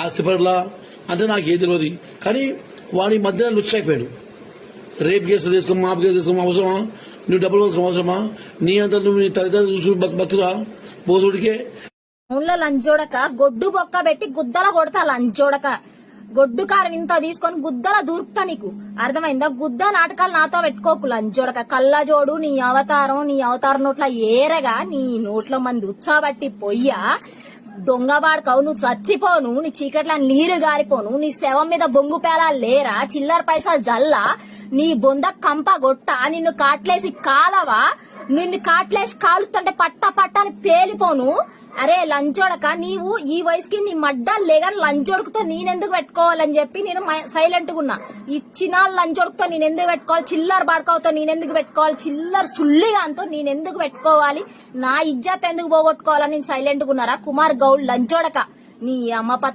ఆస్తిపరులా అంటే నాకు ఏది తెలియదు. కానీ వాడి మధ్యలో లుచ్చైపోయాడు. రేప్ కేసులు చేసుకో, మాపు కేసు చేసుకో, అవసరమా? నువ్వు డబ్బులు కోసం అవసరమా? నీ అంతా నువ్వు నీ తల్లిదండ్రులు చూసుకుని బతురా బోసుడికే. ఊళ్ళో లంచోడక గొడ్డు బొక్క పెట్టి గుద్దల కొడతా. లంచోడక గొడ్డు కారం ఇంత తీసుకొని గుద్దల దూరుకుతా. నీకు అర్థమైందా? గుద్ద నాటకాలు నాతో పెట్టుకోకు లంచోడక. కళ్ళజోడు నీ అవతారం నోట్ల ఏరగా నీ నోట్ల మంది ఉచ్చాబట్టి పొయ్యా దొంగ వాడుకవు. నువ్వు చచ్చిపోను, నీ చీకట్ల నీరు గారిపోను, నీ శవం మీద బొంగు పేలాలు లేరా, చిల్లర పైసలు జల్లా, నీ బొంద కంప గొట్ట, నిన్ను కాట్లేసి కాలవా, నిన్ను కాట్లేసి కాలుతుంటే పట్ట అని పేలిపోను. అరే లంచోడక, నీవు ఈ వయసుకి నీ మడ్డలు లేగాని లంచోడుకుతో నేనెందుకు పెట్టుకోవాలని చెప్పి నేను సైలెంట్ గా ఉన్నా. ఇచ్చిన లంచోడుకుతో నేనెందుకు పెట్టుకోవాలి, చిల్లర బాడకావుతో నేనెందుకు పెట్టుకోవాలి, చిల్లర సుల్లిగాంతో నేనెందుకు పెట్టుకోవాలి, నా ఇజ్జత్ ఎందుకు పోగొట్టుకోవాలని నేను సైలెంట్ గా ఉన్నారా? కుమార్ గౌడ్ లంచోడక నీ అమ్మ